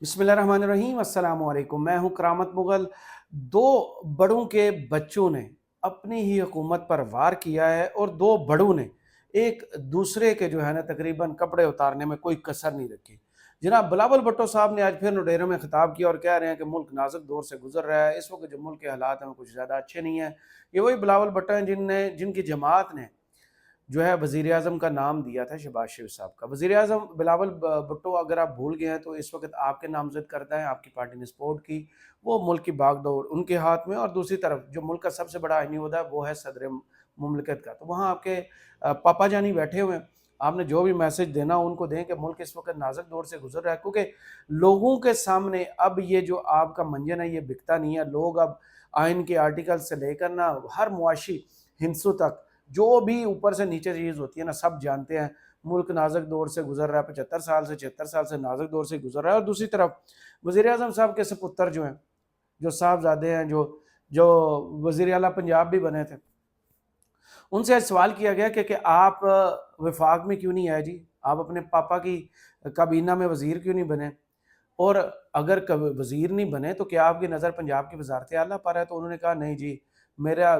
بسم اللہ الرحمن الرحیم، السلام علیکم۔ میں ہوں کرامت مغل۔ دو بڑوں کے بچوں نے اپنی ہی حکومت پر وار کیا ہے اور دو بڑوں نے ایک دوسرے کے جو ہے نا تقریباً کپڑے اتارنے میں کوئی کسر نہیں رکھی۔ جناب بلاول بھٹو صاحب نے آج پھر نوڈیروں میں خطاب کیا اور کہہ رہے ہیں کہ ملک نازک دور سے گزر رہا ہے، اس وقت جو ملک کے حالات ہیں وہ کچھ زیادہ اچھے نہیں ہیں۔ یہ وہی بلاول بھٹو ہیں جن کی جماعت نے جو ہے وزیر اعظم کا نام دیا تھا شہباز شریف صاحب کا۔ وزیر اعظم بلاول بھٹو اگر آپ بھول گئے ہیں تو اس وقت آپ کے نامزد کردہ ہیں، آپ کی پارٹی نے سپورٹ کی، وہ ملک کی باغ دوڑ ان کے ہاتھ میں، اور دوسری طرف جو ملک کا سب سے بڑا آئینی عہدہ ہے وہ ہے صدر مملکت کا۔ تو وہاں آپ کے پاپا جانی بیٹھے ہوئے ہیں، آپ نے جو بھی میسج دینا ان کو دیں کہ ملک اس وقت نازک دور سے گزر رہا ہے، کیونکہ لوگوں کے سامنے اب یہ جو آپ کا منجن ہے یہ بکتا نہیں ہے۔ لوگ اب آئین کے آرٹیکل سے لے کر نا ہر معاشی ہندسوں تک جو بھی اوپر سے نیچے چیز ہوتی ہے نا سب جانتے ہیں ملک نازک دور سے گزر رہا ہے، 75 سال سے نازک دور سے گزر رہا ہے۔ اور دوسری طرف وزیر اعظم صاحب کے سپتر جو ہیں، جو صاحبزادے ہیں، جو وزیر اعلیٰ پنجاب بھی بنے تھے، ان سے سوال کیا گیا کہ آپ وفاق میں کیوں نہیں آئے جی، آپ اپنے پاپا کی کابینہ میں وزیر کیوں نہیں بنے، اور اگر وزیر نہیں بنے تو کیا آپ کی نظر پنجاب کی وزارت اعلیٰ پر ہے؟ تو انہوں نے کہا نہیں جی، میرا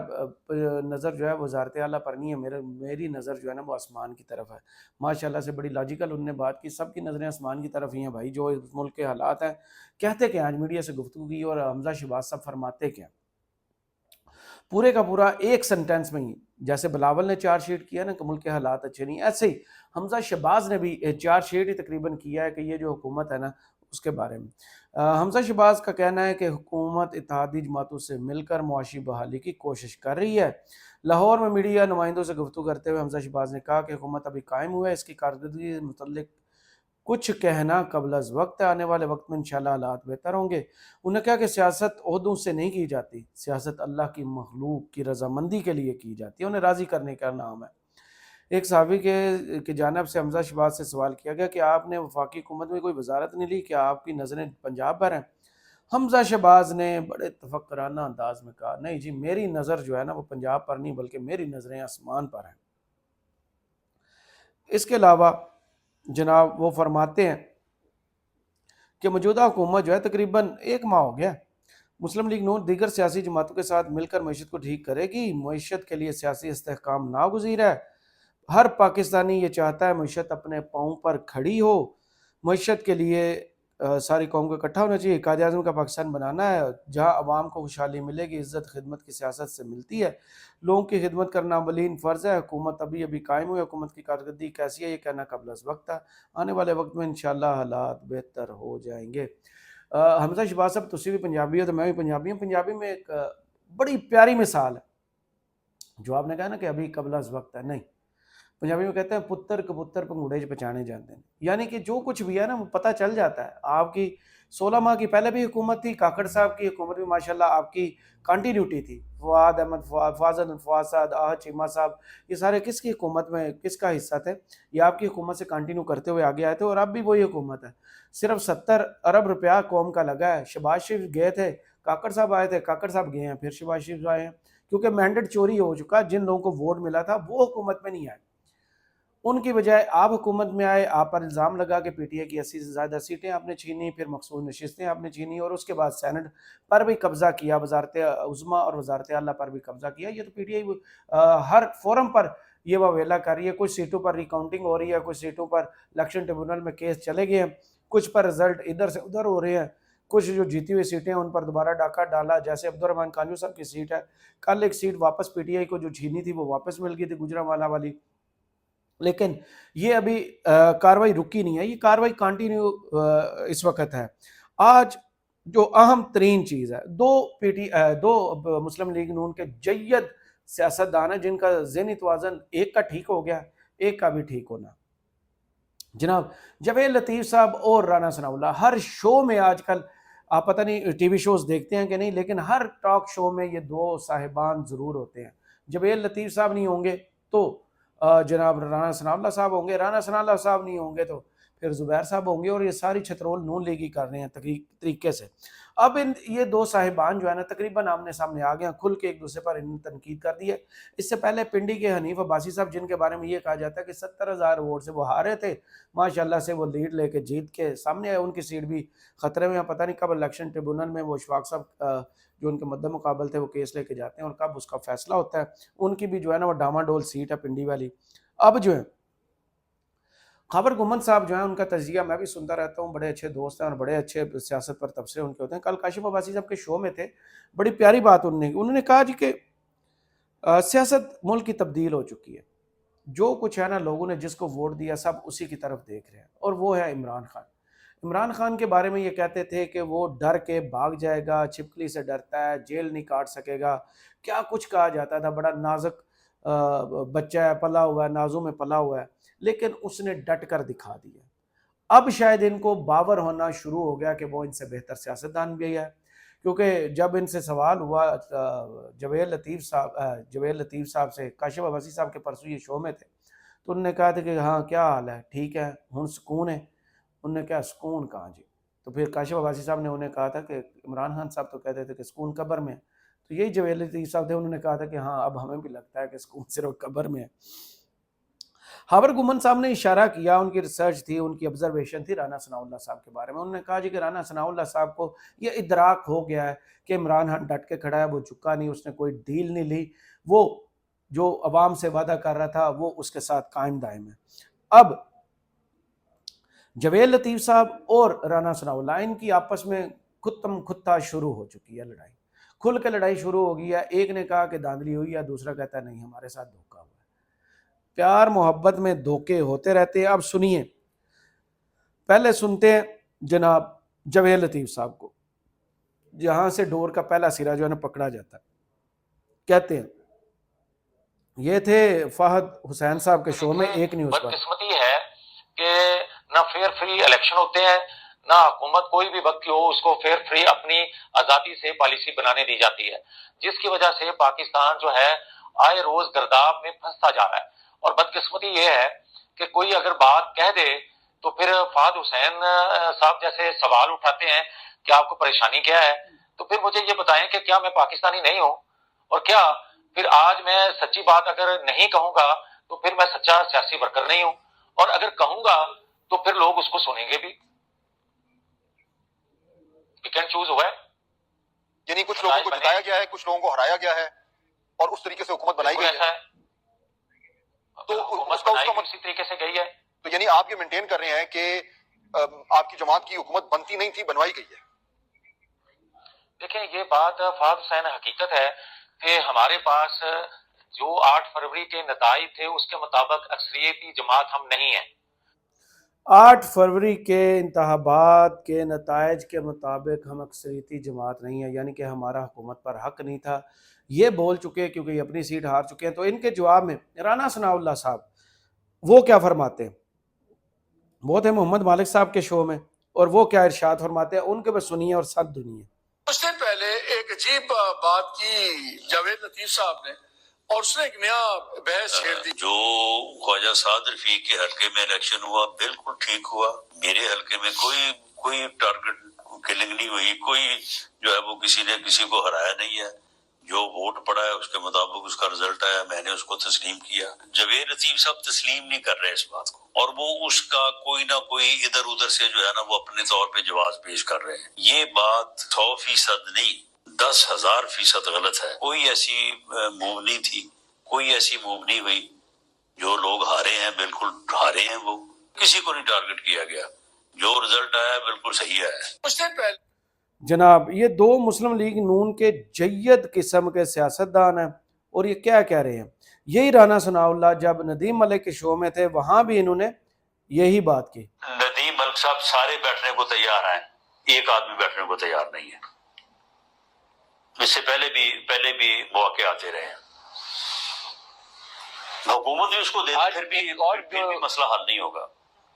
نظر جو ہے وزارت اعلیٰ پر نہیں ہے، میری نظر جو ہے نا وہ آسمان کی طرف ہے۔ ماشاءاللہ سے بڑی لاجیکل انہوں نے بات کی، سب کی نظریں آسمان کی طرف ہی ہیں بھائی، جو اس ملک کے حالات ہیں۔ کہتے کہ آج میڈیا سے گفتگو کی اور حمزہ شہباز صاحب فرماتے کیا پورے کا پورا ایک سنٹینس میں ہی، جیسے بلاول نے چارج شیٹ کیا نا کہ ملک کے حالات اچھے نہیں، ایسے ہی حمزہ شہباز نے بھی چارج شیٹ ہی تقریباً کیا ہے کہ یہ جو حکومت ہے نا اس کے بارے میں۔ حمزہ شہباز کا کہنا ہے کہ حکومت اتحادی جماعتوں سے مل کر معاشی بحالی کی کوشش کر رہی ہے۔ لاہور میں میڈیا نمائندوں سے گفتگو کرتے ہوئے حمزہ شہباز نے کہا کہ حکومت ابھی قائم ہوا ہے، اس کی کارکردگی کے متعلق کچھ کہنا قبل از وقت ہے، آنے والے وقت میں انشاءاللہ حالات بہتر ہوں گے۔ انہوں نے کہا کہ سیاست عہدوں سے نہیں کی جاتی، سیاست اللہ کی مخلوق کی رضامندی کے لیے کی جاتی ہے، انہیں راضی کرنے کا نام ہے۔ ایک صحافی کی جانب سے حمزہ شہباز سے سوال کیا گیا کہ آپ نے وفاقی حکومت میں کوئی وزارت نہیں لی، کیا آپ کی نظریں پنجاب پر ہیں؟ حمزہ شہباز نے بڑے تفکرانہ انداز میں کہا نہیں جی، میری نظر جو ہے نا وہ پنجاب پر نہیں بلکہ میری نظریں آسمان پر ہیں۔ اس کے علاوہ جناب وہ فرماتے ہیں کہ موجودہ حکومت جو ہے تقریباً ایک ماہ ہو گیا، مسلم لیگ نون دیگر سیاسی جماعتوں کے ساتھ مل کر معیشت کو ٹھیک کرے گی۔ معیشت کے لیے سیاسی استحکام ناگزیر ہے، ہر پاکستانی یہ چاہتا ہے معیشت اپنے پاؤں پر کھڑی ہو۔ معیشت کے لیے ساری قوم کو اکٹھا ہونا چاہیے، قائد اعظم کا پاکستان بنانا ہے جہاں عوام کو خوشحالی ملے گی، عزت خدمت کی سیاست سے ملتی ہے، لوگوں کی خدمت کرنا اولین فرض ہے۔ حکومت ابھی قائم ہوئی، حکومت کی کارکردگی کیسی ہے یہ کہنا قبل از وقت ہے، آنے والے وقت میں انشاءاللہ حالات بہتر ہو جائیں گے۔ حمزہ شہباز صاحب تسی بھی پنجابی ہو تو میں بھی پنجابی ہوں۔ پنجابی میں ایک بڑی پیاری مثال ہے، جو آپ نے کہا نا کہ ابھی قبل از وقت ہے، نہیں، پنجابی میں کہتے ہیں پتر کبوتر پنگوڑے چ پہچانے جاتے ہیں، یعنی کہ جو کچھ بھی ہے نا وہ پتہ چل جاتا ہے۔ آپ کی 16 ماہ کی پہلے بھی حکومت تھی، کاکڑ صاحب کی حکومت بھی ماشاءاللہ آپ کی کنٹینیوٹی تھی، فواد احمد فواد صاحب، آہد چیمہ صاحب، یہ سارے کس کی حکومت میں کس کا حصہ تھے؟ یہ آپ کی حکومت سے کنٹینیو کرتے ہوئے آگے آئے تھے، اور اب بھی وہی حکومت ہے۔ صرف 70 ارب روپیہ قوم کا لگا ہے۔ شہباز شریف گئے تھے، کاکڑ صاحب آئے تھے، کاکڑ صاحب گئے ہیں، پھر شہباز شریف آئے ہیں، کیونکہ مینڈیٹ چوری ہو چکا، جن لوگوں کو ووٹ ملا تھا وہ حکومت میں نہیں آئے، ان کی بجائے آپ حکومت میں آئے۔ آپ پر الزام لگا کہ پی ٹی اے کی 80 سے زیادہ سیٹیں آپ نے چھینی، پھر مخصوص نشستیں آپ نے چھینی، اور اس کے بعد سینٹ پر بھی قبضہ کیا، وزارت عظمیٰ اور وزارت اعلیٰ پر بھی قبضہ کیا۔ یہ تو P T A Hare forum پر یہ واویلا کر رہی ہے، کچھ سیٹوں پر ریکاؤنٹنگ ہو رہی ہے، کچھ سیٹوں پر الیکشن ٹریبونل میں کیس چلے گئے ہیں، کچھ پر رزلٹ ادھر سے ادھر ہو رہے ہیں، کچھ جو جیتی ہوئی سیٹیں ہیں ان پر دوبارہ ڈاکہ ڈالا، جیسے عبدالرحمن کانجو صاحب کی سیٹ ہے، کل ایک سیٹ واپس پی ٹی آئی کو جو چھینی تھی وہ واپس مل گئی تھی، گجرانوالہ والی، لیکن یہ ابھی کاروائی رکی نہیں ہے، یہ کاروائی کنٹینیو اس وقت ہے۔ آج جو اہم ترین چیز ہے، دو مسلم لیگ نون کے جید سیاستدان ہیں جن کا ذہنی توازن ایک کا ٹھیک ہو گیا، ایک کا بھی ٹھیک ہونا۔ جناب جاوید لطیف صاحب اور رانا ثناء اللہ ہر شو میں آج کل، آپ پتہ نہیں ٹی وی شوز دیکھتے ہیں کہ نہیں، لیکن ہر ٹاک شو میں یہ دو صاحبان ضرور ہوتے ہیں۔ جاوید لطیف صاحب نہیں ہوں گے تو جناب رانا ثناء اللہ صاحب ہوں گے، رانا ثناء اللہ صاحب نہیں ہوں گے تو پھر زبیر صاحب ہوں گے، اور یہ ساری چھترول نون لیگ ہی کر رہے ہیں طریقے سے۔ اب یہ دو صاحبان جو ہے نا تقریباً آمنے سامنے آ گئے ہیں، کھل کے ایک دوسرے پر انہوں نے تنقید کر دی ہے۔ اس سے پہلے پنڈی کے حنیف عباسی صاحب، جن کے بارے میں یہ کہا جاتا ہے کہ 70,000 ووٹ سے وہ ہارے تھے، ماشاءاللہ سے وہ لیڈ لے کے جیت کے سامنے آئے، ان کی سیٹ بھی خطرے میں ہے۔ پتہ نہیں کب الیکشن ٹریبونل میں وہ اشفاق صاحب جو ان کے مد مقابل تھے وہ کیس لے کے جاتے ہیں، اور کب اس کا فیصلہ ہوتا ہے۔ ان کی بھی جو ہے نا وہ ڈاما ڈول سیٹ ہے پنڈی والی۔ اب جو ہے خبر گمن صاحب جو ہیں، ان کا تجزیہ میں بھی سنتا رہتا ہوں، بڑے اچھے دوست ہیں اور بڑے اچھے سیاست پر تبصرے ان کے ہوتے ہیں۔ کل کاشف عباسی صاحب کے شو میں تھے، بڑی پیاری بات انہوں نے کہا جی کہ سیاست ملک کی تبدیل ہو چکی ہے، جو کچھ ہے نا لوگوں نے جس کو ووٹ دیا سب اسی کی طرف دیکھ رہے ہیں، اور وہ ہے عمران خان۔ عمران خان کے بارے میں یہ کہتے تھے کہ وہ ڈر کے بھاگ جائے گا، چھپکلی سے ڈرتا ہے، جیل نہیں کاٹ سکے گا، کیا کچھ کہا جاتا تھا، بڑا نازک بچہ ہے، پلا ہوا ہے، نازوں میں پلا ہوا ہے، لیکن اس نے ڈٹ کر دکھا دیا۔ اب شاید ان کو باور ہونا شروع ہو گیا کہ وہ ان سے بہتر سیاستدان بھی ہے، کیونکہ جب ان سے سوال ہوا جویل لطیف صاحب سے، کاشف عباسی صاحب کے پرسوں یہ شو میں تھے، تو انہوں نے کہا تھا کہ ہاں کیا حال ہے، ٹھیک ہے، ہن سکون ہے۔ انہوں نے کہا سکون کہاں جی؟ تو پھر کاشف عباسی صاحب نے انہیں کہا تھا کہ عمران خان صاحب تو کہتے تھے کہ سکون قبر میں ہے، تو یہی جویل لطیف صاحب تھے، انہوں نے کہا تھا کہ ہاں اب ہمیں بھی لگتا ہے کہ سکون صرف قبر میں ہے۔ ہاور گمن صاحب نے اشارہ کیا، ان کی ریسرچ تھی، ان کی آبزرویشن تھی رانا ثناء اللہ صاحب کے بارے میں۔ انہوں نے کہا جی کہ رانا ثناء اللہ صاحب کو یہ ادراک ہو گیا ہے کہ عمران خان ڈٹ کے کھڑا ہے، وہ چکا نہیں، اس نے کوئی ڈیل نہیں لی، وہ جو عوام سے وعدہ کر رہا تھا وہ اس کے ساتھ قائم دائم ہے۔ اب جویل لطیف صاحب اور رانا ثناء اللہ، ان کی آپس میں خطم خطہ شروع ہو چکی ہے، لڑائی کھل کے لڑائی شروع ہو گئی ہے۔ ایک نے کہا کہ دھاندلی ہوئی ہے، دوسرا کہتا ہے نہیں ہمارے ساتھ دھوکہ ہوا ہے۔ پیار محبت میں دھوکے ہوتے رہتے ہیں۔ اب سنیے، پہلے سنتے ہیں جناب جویل لطیف صاحب کو، جہاں سے ڈور کا پہلا سرا جو ہے نا پکڑا جاتا ہے۔ کہتے ہیں یہ تھے فہد حسین صاحب کے شو میں ایک نیوز پر۔ بدقسمتی ہے کہ نہ فیئر فری الیکشن ہوتے ہیں، نہ حکومت کوئی بھی وقت کی ہو اس کو فیئر فری اپنی آزادی سے پالیسی بنانے دی جاتی ہے، جس کی وجہ سے پاکستان جو ہے آئے روز گرداب میں پھنستا جا رہا ہے۔ اور بدقسمتی یہ ہے کہ کوئی اگر بات کہہ دے تو پھر فہد حسین صاحب جیسے سوال اٹھاتے ہیں کہ آپ کو پریشانی کیا ہے، تو پھر مجھے یہ بتائیں کہ کیا میں پاکستانی نہیں ہوں؟ اور کیا پھر آج میں سچی بات اگر نہیں کہوں گا تو پھر میں سچا سیاسی ورکر نہیں ہوں؟ اور اگر کہوں گا تو پھر لوگ اس کو سنیں گے بھی۔ پک اینڈ چوز ہوا ہے، یعنی کچھ لوگوں کو جتایا گیا ہے، کچھ لوگوں کو ہرایا گیا ہے، اور اس طریقے سے حکومت بنائی گئی ہے۔ تو حکومت اسی طریقے سے گئی ہے، تو یعنی آپ یہ مینٹین کر رہے ہیں کہ آپ کی جماعت کی حکومت بنتی نہیں تھی، بنوائی گئی ہے۔ دیکھیں یہ بات فہد حسین حقیقت ہے کہ ہمارے پاس جو 8 فروری کے نتائج تھے اس کے مطابق اکثریتی جماعت ہم نہیں ہیں۔ 8 فروری کے انتخابات کے نتائج کے مطابق ہم اکثریتی جماعت نہیں ہیں، یعنی کہ ہمارا حکومت پر حق نہیں تھا، یہ بول چکے کیونکہ یہ اپنی سیٹ ہار چکے ہیں۔ تو ان کے جواب میں رانا ثناء اللہ صاحب وہ کیا فرماتے ہیں؟ وہ تھے محمد مالک صاحب کے شو میں، اور وہ کیا ارشاد فرماتے ہیں، ان کے بس سنیے اور سب دنیا۔ کچھ دن پہلے ایک عجیب بات کی جاوید لطیف صاحب نے، اور اس نے ایک نیا بحث چھیڑ دی۔ جو خواجہ سعد رفیق کے حلقے میں الیکشن ہوا بالکل ٹھیک ہوا، میرے حلقے میں کوئی ٹارگٹ کلنگ نہیں ہوئی، کوئی جو ہے وہ کسی نے کسی کو ہرایا نہیں ہے، جو ووٹ پڑا ہے اس کے مطابق اس کا رزلٹ آیا، میں نے اس کو تسلیم کیا۔ جوید لطیف صاحب تسلیم نہیں کر رہے اس بات کو، اور وہ اس کا کوئی نہ کوئی ادھر ادھر سے جو ہے نا وہ اپنے طور پہ جواز پیش کر رہے ہیں۔ یہ بات 100% نہیں 10,000% غلط ہے۔ کوئی ایسی موو نہیں تھی، کوئی ایسی موو نہیں ہوئی، جو لوگ ہارے ہیں بالکل ہارے ہیں، وہ کسی کو نہیں ٹارگٹ کیا گیا، جو رزلٹ آیا بالکل صحیح ہے۔ کچھ دن پہلے جناب یہ دو مسلم لیگ نون کے جید قسم کے سیاستدان ہیں، اور یہ کیا کہہ رہے ہیں؟ یہی رانا ثناء اللہ جب ندیم ملک کے شو میں تھے وہاں بھی انہوں نے یہی بات کی۔ ندیم ملک صاحب سارے بیٹھنے کو تیار ہیں، ایک آدمی بیٹھنے کو تیار نہیں ہے۔ اس سے پہلے بھی مواقع آتے رہے ہیں، حکومت بھی اس کو دے دے، پھر بھی مسئلہ حل نہیں ہوگا،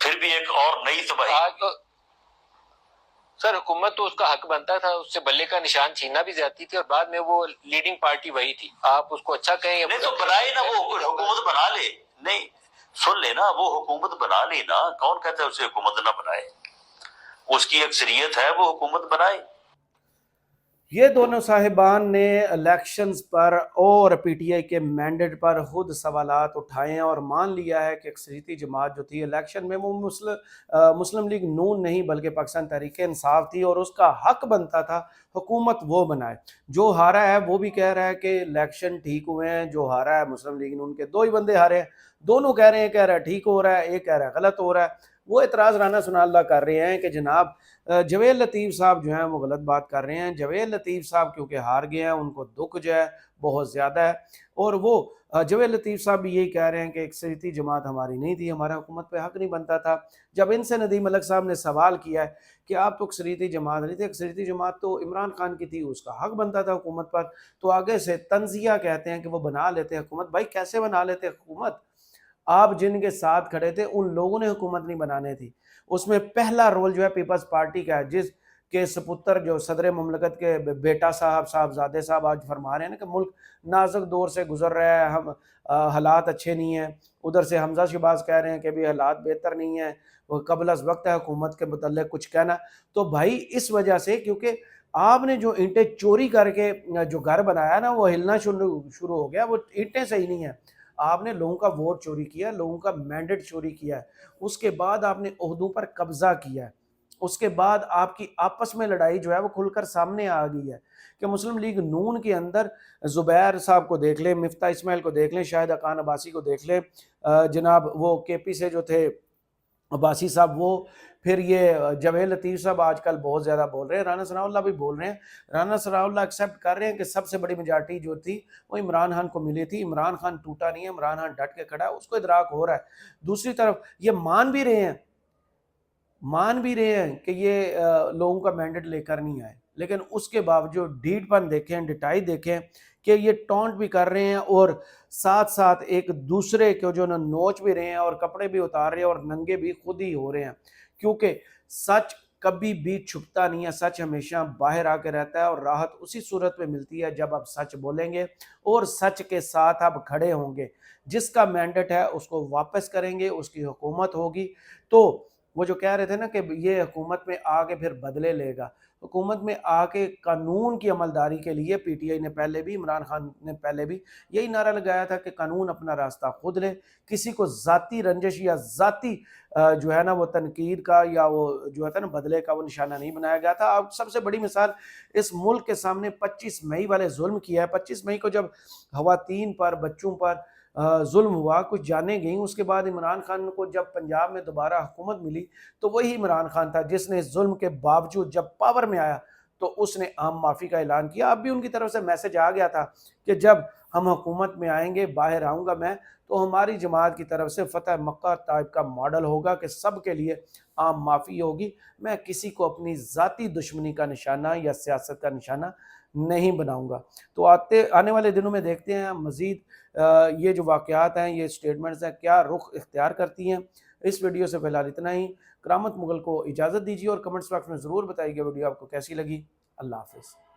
پھر بھی ایک اور نئی تباہی۔ سر حکومت تو اس کا حق بنتا تھا، اس سے بلے کا نشان چھیننا بھی جاتی تھی، اور بعد میں وہ لیڈنگ پارٹی وہی تھی۔ آپ اس کو اچھا کہیں نہیں تو بنائے نا، وہ حکومت بنا لے، نہیں سن لینا، وہ حکومت بنا لینا، کون کہتا ہے اسے حکومت نہ بنائے؟ اس کی اکثریت ہے، وہ حکومت بنائے۔ یہ دونوں صاحبان نے الیکشنز پر اور پی ٹی آئی کے مینڈیٹ پر خود سوالات اٹھائے ہیں اور مان لیا ہے کہ اکثریتی جماعت جو تھی الیکشن میں وہ مسلم لیگ نون نہیں بلکہ پاکستان تحریک انصاف تھی، اور اس کا حق بنتا تھا حکومت وہ بنائے۔ جو ہارا ہے وہ بھی کہہ رہا ہے کہ الیکشن ٹھیک ہوئے ہیں، جو ہارا ہے مسلم لیگ نون کے 2 ہی بندے ہارے ہیں، دونوں کہہ رہے ہیں، کہہ رہا ہے ٹھیک ہو رہا ہے، ایک کہہ رہا ہے غلط ہو رہا ہے۔ وہ اعتراض رانا ثناء اللہ کر رہے ہیں کہ جناب جویل لطیف صاحب جو ہیں وہ غلط بات کر رہے ہیں۔ جویل لطیف صاحب کیونکہ ہار گئے ہیں، ان کو دکھ جو ہے بہت زیادہ ہے، اور وہ جویل لطیف صاحب بھی یہی کہہ رہے ہیں کہ اکثریتی جماعت ہماری نہیں تھی، ہمارا حکومت پہ حق نہیں بنتا تھا۔ جب ان سے ندیم ملک صاحب نے سوال کیا ہے کہ آپ تو اکثریتی جماعت نہیں تھے، اکثریتی جماعت تو عمران خان کی تھی، اس کا حق بنتا تھا حکومت پر، تو آگے سے تنزیہ کہتے ہیں کہ وہ بنا لیتے حکومت۔ بھائی کیسے بنا لیتے حکومت؟ آپ جن کے ساتھ کھڑے تھے ان لوگوں نے حکومت نہیں بنانے تھی۔ اس میں پہلا رول جو ہے پیپلز پارٹی کا ہے، جس کے سپتر جو صدر مملکت کے بیٹا صاحبزادے صاحب آج فرما رہے ہیں نا کہ ملک نازک دور سے گزر رہا ہے، ہم حالات اچھے نہیں ہیں۔ ادھر سے حمزہ شہباز کہہ رہے ہیں کہ بھی حالات بہتر نہیں ہیں، وہ قبل از وقت ہے حکومت کے متعلق کچھ کہنا۔ تو بھائی اس وجہ سے کیونکہ آپ نے جو اینٹیں چوری کر کے جو گھر بنایا نا وہ ہلنا شروع ہو گیا، وہ اینٹیں صحیح نہیں ہیں۔ آپ نے لوگوں کا ووٹ چوری کیا، لوگوں کا مینڈیٹ چوری کیا ہے، اس کے بعد آپ نے عہدوں پر قبضہ کیا ہے، اس کے بعد آپ کی آپس میں لڑائی جو ہے وہ کھل کر سامنے آ گئی ہے کہ مسلم لیگ نون کے اندر زبیر صاحب کو دیکھ لیں، مفتاح اسماعیل کو دیکھ لیں، شاہد خان عباسی کو دیکھ لیں، جناب وہ کے پی سے جو تھے عباسی صاحب، وہ پھر یہ جویل لطیف صاحب آج کل بہت زیادہ بول رہے ہیں، رانا ثناء اللہ بھی بول رہے ہیں۔ رانا ثناء اللہ ایکسیپٹ کر رہے ہیں کہ سب سے بڑی میجارٹی جو تھی وہ عمران خان کو ملی تھی، عمران خان ٹوٹا نہیں ہے، عمران خان ڈٹ کے کھڑا ہے، اس کو ادراک ہو رہا ہے۔ دوسری طرف یہ مان بھی رہے ہیں کہ یہ لوگوں کا مینڈیٹ لے کر نہیں آئے، لیکن اس کے باوجود ڈھیٹ پن دیکھیں، ڈٹائی دیکھیں کہ یہ ٹونٹ بھی کر رہے ہیں اور ساتھ ساتھ ایک دوسرے کو جو نوچ بھی رہے ہیں اور کپڑے بھی اتار رہے ہیں اور ننگے بھی خود ہی ہو رہے ہیں، کیونکہ سچ کبھی بھی چھپتا نہیں ہے، سچ ہمیشہ باہر آ کے رہتا ہے، اور راحت اسی صورت میں ملتی ہے جب آپ سچ بولیں گے اور سچ کے ساتھ آپ کھڑے ہوں گے۔ جس کا مینڈیٹ ہے اس کو واپس کریں گے، اس کی حکومت ہوگی۔ تو وہ جو کہہ رہے تھے نا کہ یہ حکومت میں آ کے پھر بدلے لے گا، حکومت میں آ کے قانون کی عملداری کے لیے پی ٹی آئی نے پہلے بھی، عمران خان نے پہلے بھی یہی نعرہ لگایا تھا کہ قانون اپنا راستہ خود لے، کسی کو ذاتی رنجش یا ذاتی جو ہے نا وہ تنقید کا یا وہ جو ہے نا بدلے کا وہ نشانہ نہیں بنایا گیا تھا۔ اب سب سے بڑی مثال اس ملک کے سامنے 25 مئی والے ظلم کیا ہے۔ 25 مئی کو جب خواتین پر، بچوں پر ظلم ہوا، کچھ جانیں گئیں، اس کے بعد عمران خان کو جب پنجاب میں دوبارہ حکومت ملی تو وہی عمران خان تھا جس نے ظلم کے باوجود جب پاور میں آیا تو اس نے عام معافی کا اعلان کیا۔ اب بھی ان کی طرف سے میسج آ گیا تھا کہ جب ہم حکومت میں آئیں گے، باہر آؤں گا میں، تو ہماری جماعت کی طرف سے فتح مکہ ٹائپ کا ماڈل ہوگا کہ سب کے لیے عام معافی ہوگی، میں کسی کو اپنی ذاتی دشمنی کا نشانہ یا سیاست کا نشانہ نہیں بناؤں گا۔ تو آنے والے دنوں میں دیکھتے ہیں مزید یہ جو واقعات ہیں، یہ سٹیٹمنٹس ہیں، کیا رخ اختیار کرتی ہیں۔ اس ویڈیو سے فی الحال اتنا ہی۔ کرامت مغل کو اجازت دیجیے اور کمنٹس باکس میں ضرور بتائیے کہ ویڈیو آپ کو کیسی لگی۔ اللہ حافظ۔